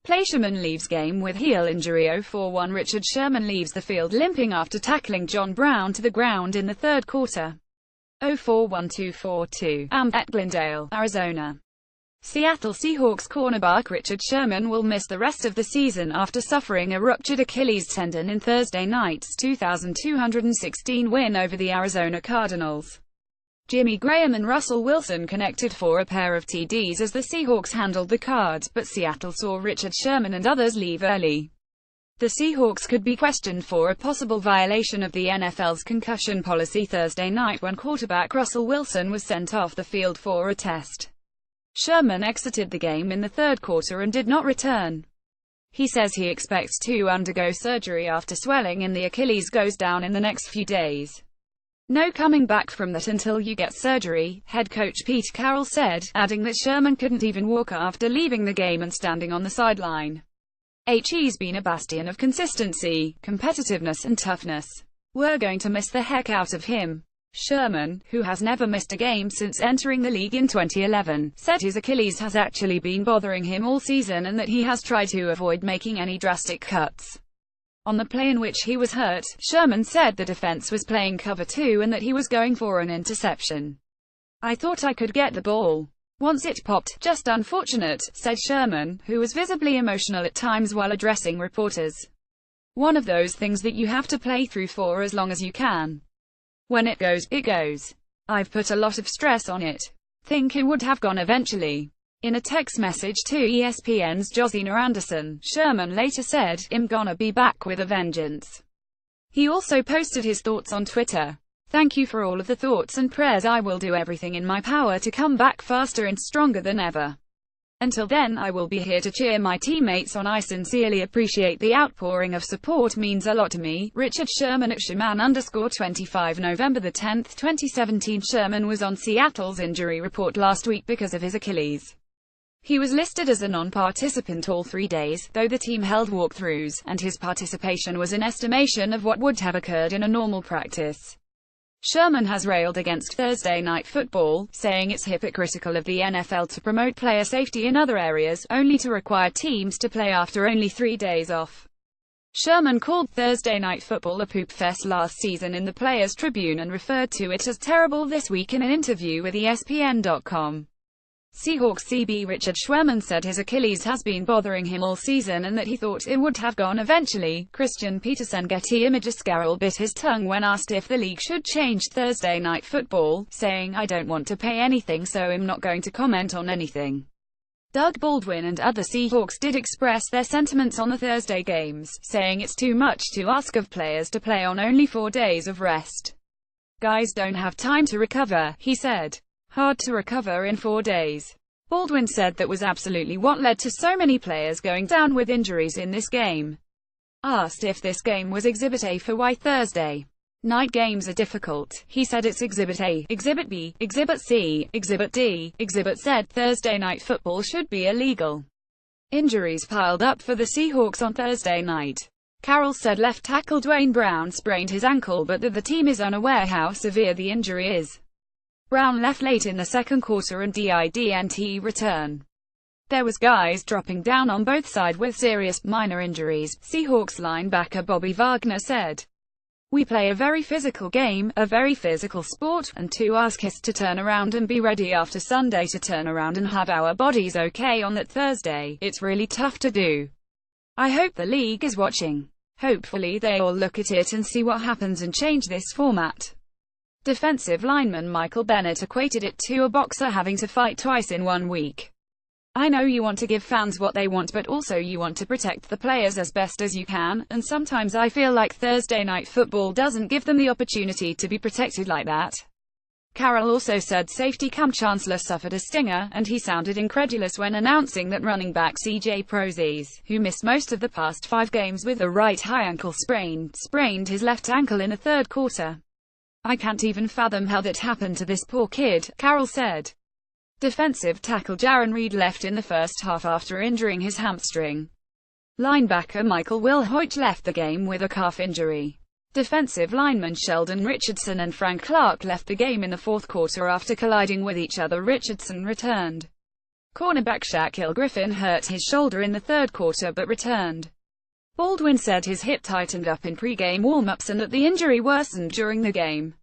Sherman leaves game with heel injury. 041 Richard Sherman leaves the field limping after tackling John Brown to the ground in the third quarter. 041242 at Glendale, Arizona. Seattle Seahawks cornerback Richard Sherman will miss the rest of the season after suffering a ruptured Achilles tendon in Thursday night's 2,216 win over the Arizona Cardinals. Jimmy Graham and Russell Wilson connected for a pair of TDs as the Seahawks handled the Cards, but Seattle saw Richard Sherman and others leave early. The Seahawks could be questioned for a possible violation of the NFL's concussion policy Thursday night when quarterback Russell Wilson was sent off the field for a test. Sherman exited the game in the third quarter and did not return. He says he expects to undergo surgery after swelling in the Achilles goes down in the next few days. "No coming back from that until you get surgery," head coach Pete Carroll said, adding that Sherman couldn't even walk after leaving the game and standing on the sideline. He's been a bastion of consistency, competitiveness and toughness. We're going to miss the heck out of him. Sherman, who has never missed a game since entering the league in 2011, said his Achilles has actually been bothering him all season and that he has tried to avoid making any drastic cuts. On the play in which he was hurt, Sherman said the defense was playing cover 2 and that he was going for an interception. "I thought I could get the ball. Once it popped, just unfortunate," said Sherman, who was visibly emotional at times while addressing reporters. "One of those things that you have to play through for as long as you can. When it goes, it goes. I've put a lot of stress on it. Think it would have gone eventually." In a text message to ESPN's Josina Anderson, Sherman later said, "I'm gonna be back with a vengeance." He also posted his thoughts on Twitter. "Thank you for all of the thoughts and prayers. I will do everything in my power to come back faster and stronger than ever. Until then, I will be here to cheer my teammates on. I sincerely appreciate the outpouring of support. Means a lot to me." Richard Sherman at Sherman_25 November 10, 2017. Sherman was on Seattle's injury report last week because of his Achilles. He was listed as a non-participant all 3 days, though the team held walkthroughs, and his participation was an estimation of what would have occurred in a normal practice. Sherman has railed against Thursday Night Football, saying it's hypocritical of the NFL to promote player safety in other areas, only to require teams to play after only 3 days off. Sherman called Thursday Night Football a poop fest last season in the Players' Tribune and referred to it as terrible this week in an interview with ESPN.com. Seahawks CB Richard Sherman said his Achilles has been bothering him all season and that he thought it would have gone eventually. Christian Peterson Getty Images Carroll bit his tongue when asked if the league should change Thursday Night Football, saying, "I don't want to pay anything, so I'm not going to comment on anything." Doug Baldwin and other Seahawks did express their sentiments on the Thursday games, saying it's too much to ask of players to play on only 4 days of rest. "Guys don't have time to recover," he said. "Hard to recover in 4 days." Baldwin said that was absolutely what led to so many players going down with injuries in this game. Asked if this game was Exhibit A for why Thursday night games are difficult, he said it's Exhibit A, Exhibit B, Exhibit C, Exhibit D. Exhibit said Thursday Night Football should be illegal. Injuries piled up for the Seahawks on Thursday night. Carroll said left tackle Dwayne Brown sprained his ankle but that the team is unaware how severe the injury is. Brown left late in the second quarter and didn't return. "There was guys dropping down on both sides with serious, minor injuries," Seahawks linebacker Bobby Wagner said. "We play a very physical game, a very physical sport, and to ask us to turn around and be ready after Sunday to turn around and have our bodies okay on that Thursday, it's really tough to do. I hope the league is watching. Hopefully they all look at it and see what happens and change this format." Defensive lineman Michael Bennett equated it to a boxer having to fight twice in 1 week. "I know you want to give fans what they want, but also you want to protect the players as best as you can, and sometimes I feel like Thursday Night Football doesn't give them the opportunity to be protected like that." Carroll also said safety Cam Chancellor suffered a stinger, and he sounded incredulous when announcing that running back CJ Prosise, who missed most of the past 5 games with a right high ankle sprain, sprained his left ankle in the third quarter. "I can't even fathom how that happened to this poor kid," Carroll said. Defensive tackle Jaron Reed left in the first half after injuring his hamstring. Linebacker Michael Wilhoit left the game with a calf injury. Defensive linemen Sheldon Richardson and Frank Clark left the game in the fourth quarter after colliding with each other. Richardson returned Cornerback Shaquille Griffin hurt his shoulder in the third quarter but returned. Baldwin said his hip tightened up in pre-game warm-ups and that the injury worsened during the game.